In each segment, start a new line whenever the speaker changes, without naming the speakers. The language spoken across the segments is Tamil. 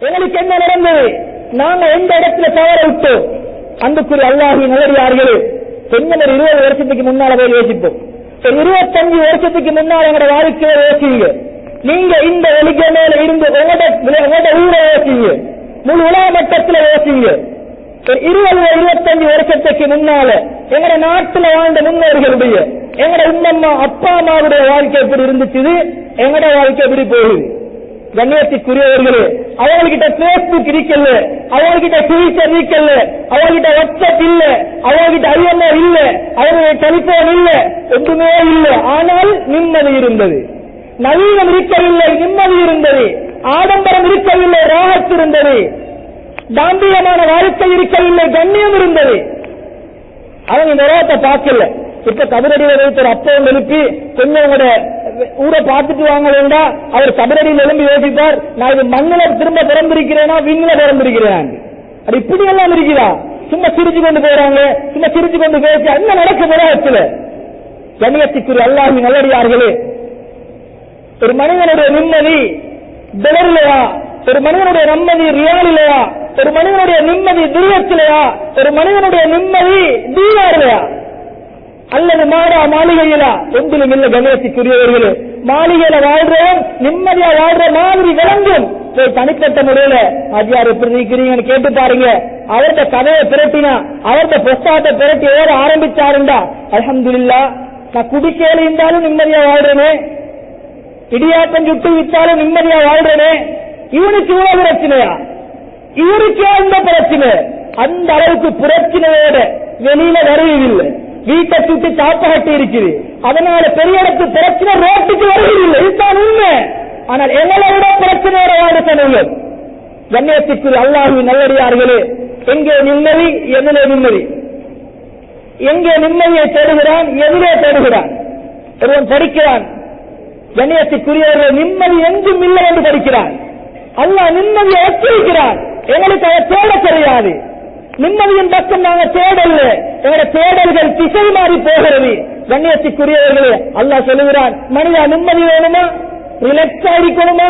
எங்களுக்கு என்ன நடந்தது? நாங்க எந்த இடத்துல தவற விட்டோம்? அன்புக்குரிய அல்லாஹ்வின் நல்லடியார்களே, கொஞ்சம் ஒரு 20 வருஷத்துக்கு முன்னால போய் யோசிப்போம். 25 வருஷத்துக்கு முன்னால எங்களோட வாழ்க்கையை யோசிங்க. நீங்க இந்த ஒலிக்க மேல இருந்து உங்களோட ஊரை யோசிங்க, முழு உலக மட்டத்தில் யோசிங்க. 20-25 வருஷத்துக்கு முன்னால எங்கட நாட்டுல வாழ்ந்த முன்னோர்களுடைய எங்கட உம்மம்மா அப்பா அம்மாவுடைய வாழ்க்கை எப்படி இருந்துச்சு, எங்கட வாழ்க்கை எப்படி போகுது? கண்ணியத்துக்குரியவர்களே, அவங்ககிட்ட பேஸ்புக் இருக்கல, அவங்ககிட்ட ட்விட்டர் இருக்கல, அவங்ககிட்ட வாட்ஸ்அப் இல்ல, அவங்ககிட்ட ஐஎம்ஓ இல்ல, அவங்களுடைய டெலிபோன் இல்ல, ஒன்றுமே இல்ல. ஆனால் நிம்மதி இருந்தது. நவீனம் இருக்கவில்லை, நிம்மதி இருந்தது. ஆடம்பரம் இருக்கவில்லை, ராகத் இருந்தது. தாம்பியமான வாழ்க்கை இருக்கவில்லை, கண்ணியம் இருந்தது. அவங்க இந்த உலகத்தை பார்க்கல. இப்ப கபரடியில் வைத்த அப்பவும் எழுப்பி கொஞ்சம் உங்களோட ஊரை பார்த்துட்டு வாங்க வேண்டாம். அவர் கபரடியில் எழும்பி யோசிப்பார், நான் இது மண்ணில திரும்ப பிறந்திருக்கிறேனா விண்ணில பிறந்திருக்கிறேன். அது இப்படி எல்லாம் இருக்குதா? சும்மா சிரிச்சு கொண்டு போறாங்க, சும்மா சிரிச்சு கொண்டு பேசி என்ன நடக்கும் உலகத்துல? கண்ணியத்துக்குரிய அல்லாஹ்வின் நல்லடியார்களே, ஒரு மனிதனுடைய நிம்மதி டொலர்லையா? ஒரு மனிதனுடைய நிம்மதி ரியாலிலையா? ஒரு மனிதனுடைய நிம்மதி துருவத்திலையா? ஒரு மனிதனுடைய நிம்மதி தீனாரிலையா? அல்லது மாடா மாளிகையிலா? ஒன்றிலும் இல்ல. கண்ணியத்துக்குரியவர்களே, மாளிகையில வாழ்றோம், நிம்மதியா வாழ்ற மாதிரி விளங்கும். தனிப்பட்ட முறையில ஆஜியார் எப்படி இருக்கிறீங்கன்னு கேட்டு பாருங்க. அவர்த கதையை பிரட்டினா, அவர்த புஸ்தகத்தை பிரட்டி ஓட ஆரம்பிச்சாருண்டா, அல்ஹம்துலில்லாஹ் நான் குடிக்கையில இருந்தாலும் நிம்மதியா வாழ்றேனே, இடியாட்டம் சுட்டு விட்டாலும் நிம்மதியா வாழ்றேனே. இவனுக்கு இவ்வளவு பிரச்சனையா? இவருக்கே அந்த பிரச்சனை. அந்த அளவுக்கு பிரச்சனையோட வெளியில வருவதில்லை. வீட்டை சுட்டு காப்பாட்டி இருக்குது. அதனால பெரிய இடத்து பிரச்சனை ரோட்டுக்கு வருவதில்லை. இதுதான் உண்மை. ஆனால் எங்களை விட பிரச்சனையோட வாழ்க்கை. கண்ணியத்துக்குரிய அல்லாஹ்வின் நல்லடியார்களே, எங்கே நிம்மதி, எதிலே நிம்மதி? எங்கே நிம்மதியை தேடுகிறான், எதிலே தேடுகிறான்? ஒருவன் படிக்கிறான், கண்ணியத்துக்குரியவர்கள் நிம்மதி எங்கும் இல்லை என்று படிக்கிறான். அல்லாஹ் நிம்மதியை வச்சிருக்கிறான். எங்களுக்கு அதை தேட தெரியாது. நிம்மதியின் பக்கம் நாங்க தேடல, எங்களுடைய தேடல்கள் திசை மாறி போகிறது. கண்ணியத்துக்குரியவர்களே, அல்லாஹ் சொல்லுகிறான், மனிதா நிம்மதி வேணுமா, ரிலாக்ஸா இருக்கணுமா,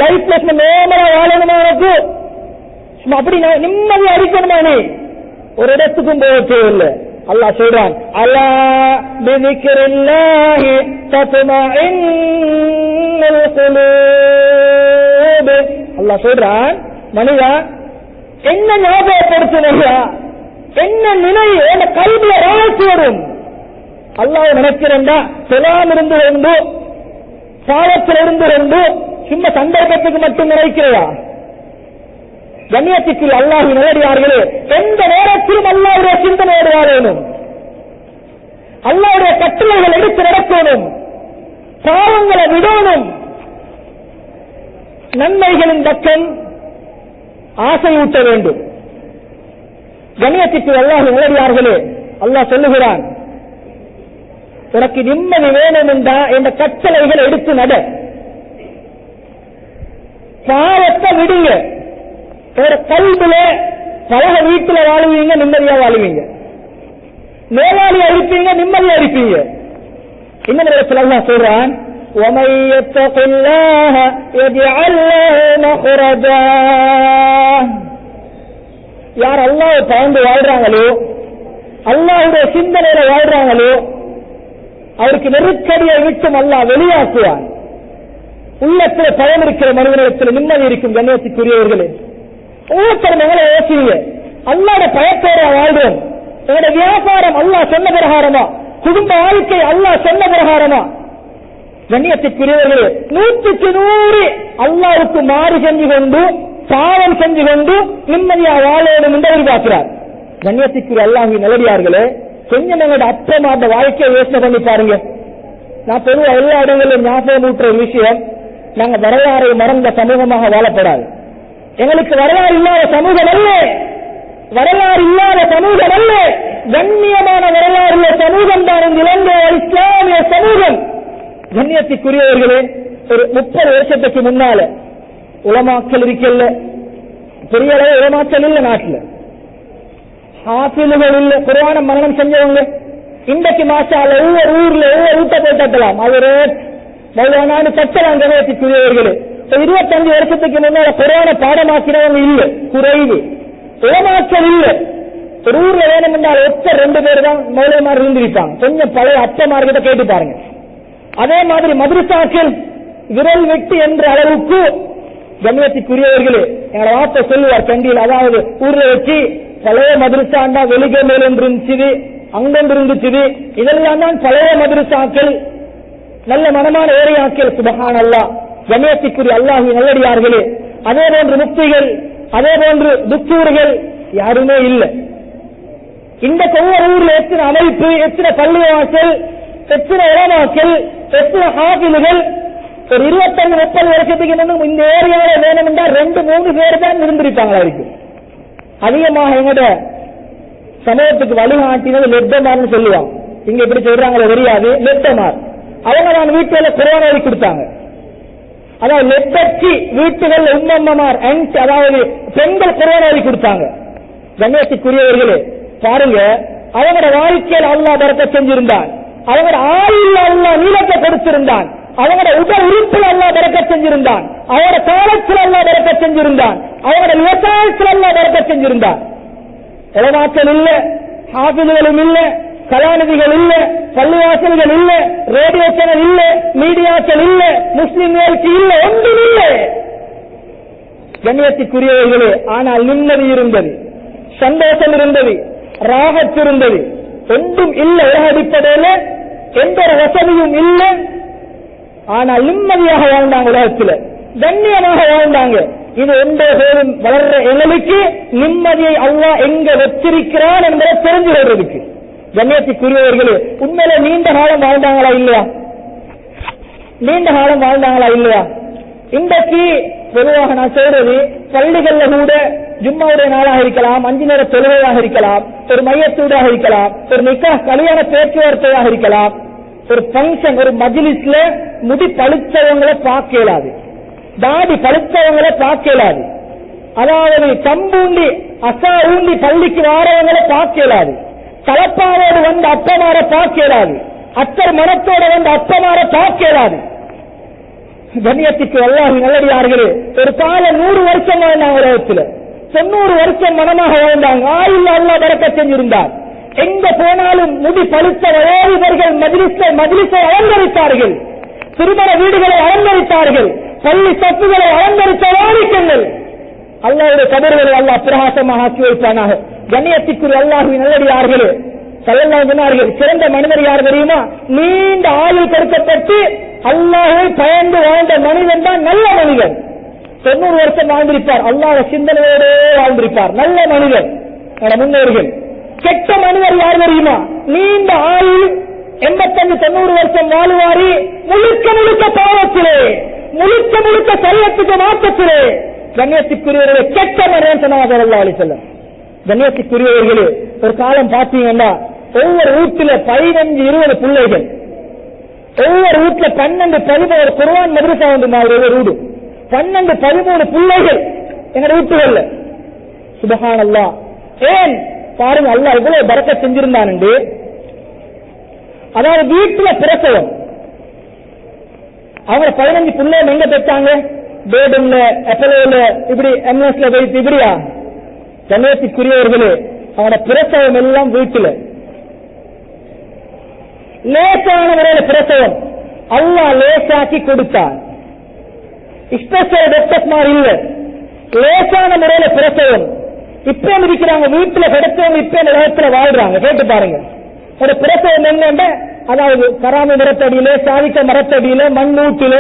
லைஃப்ல நேமரா வாழணுமா, எனக்கு அப்படி நிம்மதி அடிக்கணுமா? நீ ஒரு இடத்துக்கும் போக தேவையில்லை. அல்லாஹ் சொல்றான், அலா பிதிக்ரில்லாஹி தத்மஇன்னுல் குலூப். அல்லாஹ் சொல்றான், மனிதா என்ன ஞாபகப்படுத்தினையா, என்ன நினைவு என் கல்விய ராசி வரும். அல்லாஹ் நினைக்கிறேன்டா செலாம் இருந்து கொண்டு பாவத்தில் இருந்து கொண்டு சும்மா சந்தர்ப்பத்துக்கு மட்டும் நினைக்கிறதா? கண்ணியத்துக்கு அல்லாஹ் நேரடியார்களே, எந்த நேரத்திலும் அல்லாஹ்வுடைய சிந்தனையோடு வாழணும். அல்லாஹ்வுடைய கட்டளைகள் எடுத்து நடக்கணும். பாவங்களை விடணும். நன்மைகளின் பக்கம் ஆசை ஊட்ட வேண்டும். கண்ணியத்துக்கு அல்லாஹ் நேரடியார்களே, அல்லாஹ் சொல்லுகிறான், உனக்கு நிம்மதி வேணும் என்றா இந்த கட்டளைகளை எடுத்து நட. பாவத்தை விடுங்க. ஒரு கல்வில பழக வீட்டுல வாழுவீங்க, நிம்மதியா வாழுவீங்க. நோயாளியா இருப்பீங்க, நிம்மதியா இருப்பீங்க. இன்னும் அல்லாஹ் சொல்றான், وَمَن يَتَّقِ اللَّهَ يَجْعَل لَّهُ مَخْرَجًا. யார் அல்லாஹ்வை பயந்து வாழ்றாங்களோ, அல்லாஹ்வுடைய சிந்தனையில வாழ்றாங்களோ, அவருக்கு நெருக்கடியை விட்டும் அல்லாஹ் வெளியாக்குவான். உள்ளத்தில் பயம் இருக்கிற மனிதனிடத்தில் நிம்மதி இருக்கும். கண்ணியத்துக்குரியவர்களே, ஒவ்வொருத்தரும் எங்களை யோசிங்க. அல்லாஹ்வுடைய பயத்தோட வாழ்றோம். எங்களுடைய வியாபாரம் அல்லாஹ் சொன்ன பிரகாரமா, குடும்ப வாழ்க்கை அல்லாஹ் சொன்ன பிரகாரமா? கண்ணியத்துக்குரியவர்களே, 100க்கு 100 அல்லாஹ்வுக்கு மாறு செஞ்சு கொண்டு பாவம் செஞ்சு கொண்டு நிம்மதியா வாழணும் என்று எதிர்பார்க்கிறார். கண்ணியத்துக்குரிய அல்லாஹ்வின் நல்லடியார்களே, கொஞ்சம் எங்களோட அப்பமா அந்த வாழ்க்கையை யோசனை பண்ணி பாருங்க. நான் பொதுவாக எல்லா இடங்களிலும் ஞாபகம் ஊட்டுற விஷயம், நாங்க வரலாறை மறந்த சமூகமாக வாழப்படாது. எங்களுக்கு வரலாறு இல்லாத சமூகம் அல்ல, வரலாறு இல்லாத சமூகம் அல்ல, கண்ணியமான வரலாறு உள்ள சமூகம் தான் இந்த இலங்கை இஸ்லாமிய சமூகம். கண்ணியத்துக்குரியவர்களே, ஒரு 30 வருஷத்துக்கு முன்னால உலமாக்கல் இருக்கல, பெரிய அளவு உலமாக்கல் இல்ல நாட்டுல, ஹாஃபில்கள் இல்ல, குர்ஆன மரணம் செஞ்சவங்க. இன்றைக்கு மாஷாஅல்லாஹ் ஒவ்வொரு ஊர்ல ஒவ்வொரு ஊட்ட போய் தட்டலாம், அவரு மௌலானான்னு தட்டலாம். கண்ணியத்துக்குரியவர்களே, 25 வருஷத்துக்கு முன்னால கொரோனா பாடமாக்கினவங்க இல்ல, குறைவு. உலமாக்கள் இல்ல. ஒரு ஊர்ல வேணும் என்றால் ஒத்த 2 பேர் தான் மௌலவிமார் இருந்திருப்பாங்க. கொஞ்சம் பழைய அச்சமார்கிட்ட கேட்டு பாருங்க. அதே மாதிரி மதுரசாக்கள் விரல் வெட்டு என்ற அளவுக்கு கண்ணியத்துக்குரியவர்களே எங்களோட வார்த்தை சொல்லுவார் கண்டியில். அதாவது ஊர்ல வச்சு பழைய மதுரசாண்டா வெளிக மேல இருந்துச்சு, அங்கொன்று இருந்துச்சு. இதெல்லாம் தான் பழைய மதுரசாக்கள், நல்ல மனமான ஏரியாக்கள். சுபஹானல்லாஹ். கண்ணியத்துக்குரிய அல்லாஹ்வின் நல்லடியார்களே, அதே போன்று முக்திகள், அதே போன்று துக்கூர்கள் யாருமே இல்லை. இந்த ஒவ்வொரு ஊர்ல எத்தனை அமைப்பு, எத்தனை பள்ளிவாசல், எத்தனை உலமாக்கள், எத்தனை ஹாஃபில்கள். ஒரு 25-30 வருஷத்துக்கு முன்னும் இந்த ஏரியாவில் வேணும் என்றால் 2-3 பேர் தான் இருந்திருப்பாங்களா இருக்கு. அதிகமாக எங்கட சமூகத்துக்கு வழிகாட்டினது லெட்டமார்னு சொல்லுவாங்க. இங்க எப்படி சொல்றாங்களோ தெரியாது, லெட்டமார். அவங்க தான் வீட்டுல கொரோனா கொடுத்தாங்க. அதாவது லெட்டச்சி வீட்டுகள் உம்மம்மார், அதாவது பெண்கள் கொரோனா கொடுத்தாங்க. கண்ணியத்துக்குரியவர்களே பாருங்க, அவங்களோட வாழ்க்கையில் அல்லாஹ் பரக்கத் செஞ்சிருந்தான், அவங்களோட ஆயுள் அல்லாஹ் நீளத்தை கொடுத்திருந்தான், அவங்களோட உடல் உறுப்பில் அல்லாஹ் பரக்கத் செஞ்சிருந்தான், அவங்களோட காலத்தில் அல்லாஹ் பரக்கத் செஞ்சிருந்தான், அவங்களோட விவசாயத்தில் அல்லாஹ் பரக்கத் செஞ்சிருந்தான். உலமாக்கள் இல்ல, ஹாஃபில்களும் இல்ல, கலாநிதிகள் இல்ல, பள்ளிவாசல்கள் இல்ல, ரேடியோ சேனல் இல்ல, மீடியாக்கள் இல்ல, முஸ்லிம்களுக்கு இல்ல, ஒன்றும் இல்லை. கண்ணியத்துக்குரியவர்களே, ஆனால் நிம்மதி இருந்தது, சந்தோஷம் இருந்தது, ராகத் இருந்தது. ஒன்றும் இல்லை. உலக அடிப்படையில எந்த ஒரு வசதியும் இல்லை. ஆனால் நிம்மதியாக வாழ்ந்தாங்க, உலகத்தில் கண்ணியமாக வாழ்ந்தாங்க. இது எந்த பேரும் வளர்ற எங்களுக்கு நிம்மதியை அல்லாஹ் எங்க வச்சிருக்கிறான் என்பதை தெரிஞ்சு கொள்றதுக்கு. கண்ணியத்துக்குரியவர்களே, உண்மையில நீண்ட காலம் வாழ்ந்தாங்களா இல்லையா? நீண்ட காலம் வாழ்ந்தாங்களா இல்லையா? இன்றைக்கு பொதுவாக நான் சொல்றது, பள்ளிகள்ல கூட ஜும்மாவுடைய நாளாக இருக்கலாம், 5 நேர தொழுகையாக இருக்கலாம், ஒரு மையத்தூடாக இருக்கலாம், ஒரு நிக்காஹ் கல்யாண பேச்சுவார்த்தையாக இருக்கலாம், ஒரு பங்கன், ஒரு மஜ்லிஸ்ல முடி பழுத்தவங்களை பார்க்க இயலாது, தாடி பழுத்தவங்களை பார்க்க இயலாது, அதாவது கம்பூண்டி அசா ஊண்டி பள்ளிக்கு வாரவங்களை பார்க்க இயலாது, தலப்பாவோடு வந்து அப்பமார பார்க்க இயலாது, அத்தர் மனத்தோட வந்து அப்பமார பார்க்க இயலாது. கண்ணியத்துக்கு அல்லாஹ்வின் நல்லடியார்களே, ஒரு காலம் 100 வருஷம் வாழ்ந்தாங்க உலகத்தில், 90 வருஷம் மனமாக வாழ்ந்தாங்க. ஆயுள் அல்லாஹ் பரக்கத் செஞ்சிருந்தார். எங்க போனாலும் முடி பழுத்த வயோதிபர்கள் மஜ்லிஸை அலங்கரித்தார்கள், திருமண வீடுகளை அலங்கரித்தார்கள், பள்ளி சப்புகளை அலங்கரித்த வாடிக்கைகள். அல்லாஹ்வுடைய கபர்களை அல்லாஹ் பிரகாசமாக ஆக்கி வைப்பானாக. கண்ணியத்துக்குரிய அல்லாஹ்வின் நல்லடியார்களே, ஸல்லல்லாஹு அலைஹி வஸல்லம் சிறந்த மனிதர் யார் தெரியுமா? நீண்ட ஆயுள் கொடுக்கப்பட்டு அல்லாஹ்வை பயந்து வாழ்ந்த மனிதன் தான் நல்ல மனிதன். 90 வருஷம் வாழ்ந்திருப்பார், அல்லாஹ் சிந்தனையோடு வாழ்ந்திருப்பார், நல்ல மனிதர் முன்னோர்கள். கெட்ட மனிதர் யார் தெரியுமா? நீண்ட ஆயுள் 85-90 வருஷம் வாழுவாரி, முழுக்க முழுக்க பாவத்திலே, முழுக்க முழுக்க சரியத்துக்கு மாற்றத்திலே. கண்ணியத்துக்குரியவர்களே, கெட்ட மனிதன் சொன்னாங்க ஸல்லல்லாஹு அலைஹி வஸல்லம். கண்ணியத்துக்குரியவர்களே, ஒரு காலம் பார்த்தீங்கன்னா ஒவ்வொரு வீட்டுல 15-20 பிள்ளைகள், ஒவ்வொரு வீட்டுல 12-13 குர்ஆன் மദ്രസா வந்து ஒவ்வொரு வீடு 12-13 பிள்ளைகள் எங்க வீட்டுகள்ல. சுப்ஹானல்லாஹ். ஏன் பாருங்க, அல்லாஹ் இவ்வளவு பரக்கத் செஞ்சிருந்தான். அதாவது வீட்டுல பிரசவம், அவங்க 15 பிள்ளைகள் எங்க பெற்றாங்க? பேடன்ல, எப்பலோல, இப்படி எம்எஸ்ல போயிட்டு இப்படியா? கண்ணியத்துக்குரியவர்களே, அவனோட பிரசவம் எல்லாம் வீட்டுல. லேசான முறையில பிரசவம் அல்லாஹ் லேசாக்கி கொடுத்தார். ஸ்பெஷல் டாக்டர்ஸ் மாதிரி இல்ல, லேசான முறையில பிரசவம். இப்ப இருக்கிறாங்க வீட்டுல கிடைச்சவங்க, இப்ப இந்த இடத்துல வாழ்றாங்க. கேட்டு பாருங்க, ஒரு பிரசவம் என்னென்ன, அதாவது கராமி மரத்தடியில, சாதிக்க மரத்தடியில, மண்ணூட்டில.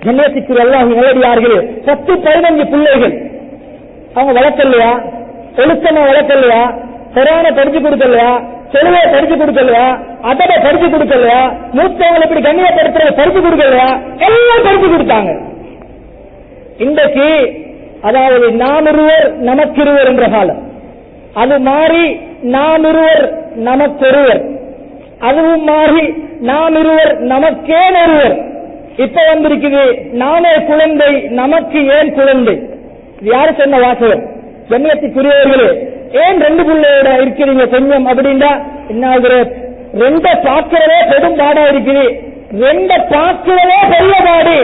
கண்ணியத்துக்கு அல்லாஹ் நல்லடியார்களே, 10-15 பிள்ளைகள் அவங்க வளர்க்கலையா? ஒழுக்கமா வளர்க்கலையா? குர்ஆனை படிச்சு கொடுக்கலையா? தெளிவை படிச்சு கொடுக்கலையா? அதனை படிச்சு கொடுக்கலையா? மூத்தவங்களை இப்படி கண்ணியப்படுத்துறத படிச்சு கொடுக்கலையா? எல்லாம் படிச்சு கொடுத்தாங்க. இன்றைக்கு அதாவது நாம் இருவர் நமக்கிருவர் என்ற காலம், அது மாறி நாம் இருவர் நமக்கொருவர், அதுவும் மாறி நாம் இருவர் நமக்கேன் ஒருவர். இப்ப வந்திருக்குது நானே குழந்தை நமக்கு ஏன் குழந்தை. யாரு சொன்ன வாசகர்? கண்ணியத்துக்குரியவர்களே, ஏன் 2 பிள்ளையோட இருக்கிறீங்க கொஞ்சம் அப்படின்னா என்ன ஆகுது? 2 பார்க்கிறதே பெரும் பாடா இருக்குது, 2 பார்க்கிறதே பெரிய பாடு.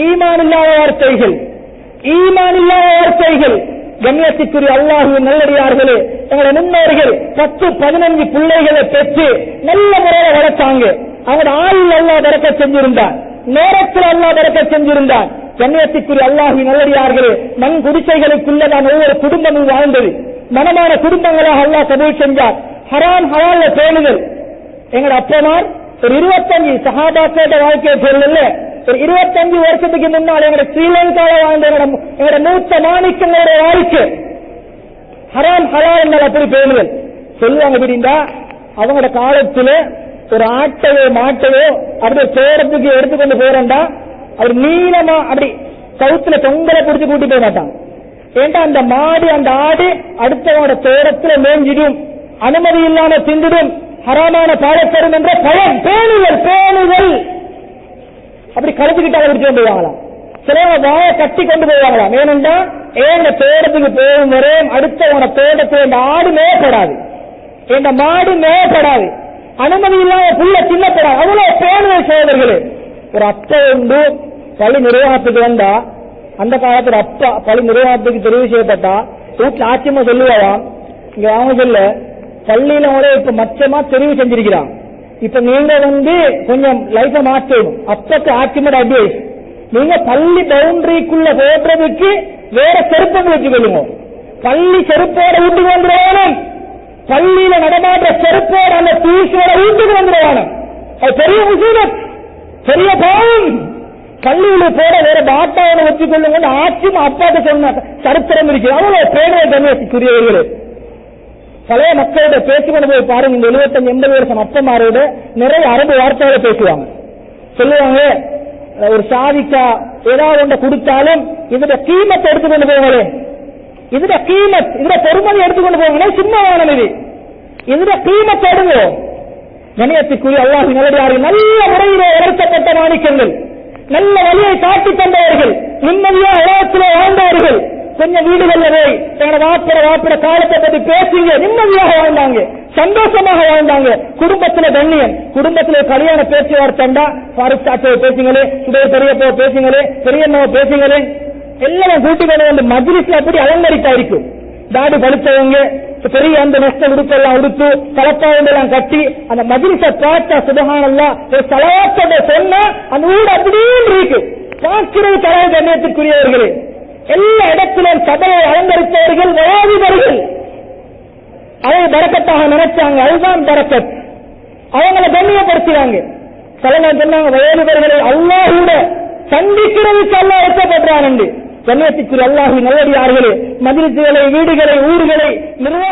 ஈமான் இல்லாத வார்த்தைகள், ஈமான் இல்லாத வார்த்தைகள். கண்ணியத்திற்குரிய அல்லாஹ்வின் நல்லடியார்களே, எங்களுடைய முன்னோர்கள் 10-15 பிள்ளைகளை பெற்று நல்ல முறையில் வளர்த்தாங்க. அவங்களோட ஆயுள் அல்லாஹ் பரக்கத் செஞ்சிருந்தான், நேரத்தில் அல்லாஹ் பரக்கத் செஞ்சிருந்தான். கண்ணியத்திற்குரிய அல்லாஹ்வின் நல்லடியார்களே, மண் குடிசைகளுக்குள்ளதான் ஒவ்வொரு குடும்பமும் வாழ்ந்தது. மனமான குடும்பங்களாக அல்லாஹ் கபூல் செஞ்சார். ஹராம் ஹலால்ல பேணுதல். எங்களோட அப்பமார் ஒரு 25 சஹாபாக்களோட வாழ்க்கையை சொல்லல, ஒரு 25 வருஷத்துக்கு முன்னால் எங்களோட ஸ்ரீலங்காவில் வாழ்ந்த எங்களோட மூத்த மாணிக்கங்களோட வாழ்க்கை ஹராம் ஹலால் என்றால் அப்படி பேணுதல் சொல்லுவாங்க. அப்படின்னா அவங்களோட காலத்துல ஒரு ஆட்டையோ மாட்டையோ அப்படி தோட்டத்துக்கு எடுத்துக்கொண்டு போறேன்டா அவர் நீளமா அப்படி கவுத்துல தொங்கலை பிடிச்சு கூட்டி போக மாட்டான். ஏண்டா அந்த மாடு அந்த ஆடு அடுத்தவனோட தோட்டத்துல மேஞ்சிடும், அனுமதி இல்லாம தின்றிடும், ஹராமான பாடத்தரும் என்ற பயம். பேணுதல் பேணுதல் அப்படி கலந்துக்கிட்டு பிடிச்சு கொண்டு போவாங்களாம். சிலவங்க வாய கட்டி கொண்டு போவாங்களாம். ஏனென்றா ஏன் தோட்டத்துக்கு போகும் வரை அடுத்தவன தோட்டத்தில் இந்த ஆடு மேயப்படாது, இந்த மாடு மேயப்படாது, அனுமதி இல்லாம புள்ள சின்னப்படாது. அவ்வளவு பேணுதல் சோதர்களே. ஒரு அப்பா உண்டு பள்ளி நிர்வாகத்துக்கு வந்தா, அந்த காலத்துல அப்பா பள்ளி நிர்வாகத்துக்கு தெரிவு செய்யப்பட்டா வீட்டுல ஆட்சியமா சொல்லுவாராம், இங்க அவங்க சொல்ல பள்ளியில கூட இப்ப மச்சமா தெரிவு செஞ்சிருக்கிறான், இப்ப நீங்க கொஞ்சம் லைஃப மாற்றணும். அப்பக்கு ஆட்சிமோட அட்வைஸ், நீங்க பள்ளி பவுண்டரிக்குள்ள போடுறதுக்கு வேற செருப்பை வச்சுக்கொள்ளுங்க. பள்ளி செருப்போட வீட்டுக்கு வந்துடுவானும், பள்ளியில நடமாடுற செருப்போட அந்த தூசோட வீட்டுக்கு வந்துடுவானும். அது பெரிய முசீபத், பெரிய பாவம். பள்ளியில போட வேற பாட்டாவோட வச்சுக்கொள்ளுங்க ஆட்சியும் அப்பாட்ட சொன்ன சரித்திரம் இருக்கு. அவ்வளவு பேரை கண்ணியத்துக்குரியவர்களே. பழைய மக்களோட பேசிக்கொண்டு போய் பாருங்க. இந்த 75-80 வருஷம் அப்பமாரோட நிறைய அரபு வார்த்தைகளை பேசுவாங்க. சொல்லுவாங்க, ஒரு சாதிக்கா ஏதாவது ஒன்றை கொடுத்தாலும் இதுல கீமத்தை எடுத்துக்கொண்டு போங்களே, இதுல கீமத் இதுல பெருமதி எடுத்துக்கொண்டு போங்களே, சின்ன வாகனம் இது, இதுல கீமத்தை எடுங்க. கண்ணியத்துக்குரிய அல்லாஹ்வின் நல்லடியார்கள், நல்ல முறையிலே வளர்க்கப்பட்ட மாணிக்கங்கள், நல்ல வழியை காட்டி தந்தவர்கள், நிம்மதியா உலகத்திலே வாழ்ந்தவர்கள். கொஞ்சம் வீடுகள்ல போய் எங்களோட வாப்பிட காலத்தை பற்றி பேசுங்க, நிம்மதியாக வாழ்ந்தாங்க, சந்தோஷமாக வாழ்ந்தாங்க. குடும்பத்துல கண்ணியம், குடும்பத்துல கல்யாண பேச்சுவார்த்தைண்டா பாரிஸ்டாட்டை பேசுங்களே, சுடைய பெரியப்போ பேசுங்களே, பெரியம்மாவை பேசுங்களே, எல்லாம் கூட்டி கொண்டு வந்து மஜ்லிஸ்ல அப்படி அலங்கரித்தா இருக்கும். தாடி பழுத்தவங்க பெரிய அந்த நஷ்ட உடுப்பெல்லாம் உடுத்து கலப்பாவெல்லாம் கட்டி அந்த மஜ்லிஸை பார்த்தா சுபஹானல்லாஹ் ஒரு ஸலவாத்தோட சொன்னா அந்த ஊர் அப்படியே இருக்கு. பார்க்கிறது தலை கண்ணியத்திற்குரியவர்களே. எல்லா இடத்திலும் சபையை அலங்கரித்தவர்கள் வயோதிபர்கள், அதை பரக்கத்தாக நினைச்சாங்க. அதுதான் பரக்கத். அவங்களை கண்ணியப்படுத்துவாங்க. தலைவர் சொன்னாங்க, வயோதிபர்களை அல்லாஹ்வோட சந்திக்கிறதுக்கு அல்லாஹ் வைக்கப்படுறான் என்று. கண்ணியத்திற்குரிய அல்லாஹ்வின் நல்லடியார்களே, மஜ்லிஸ்களை, வீடுகளை, ஊர்களை நிர்வாக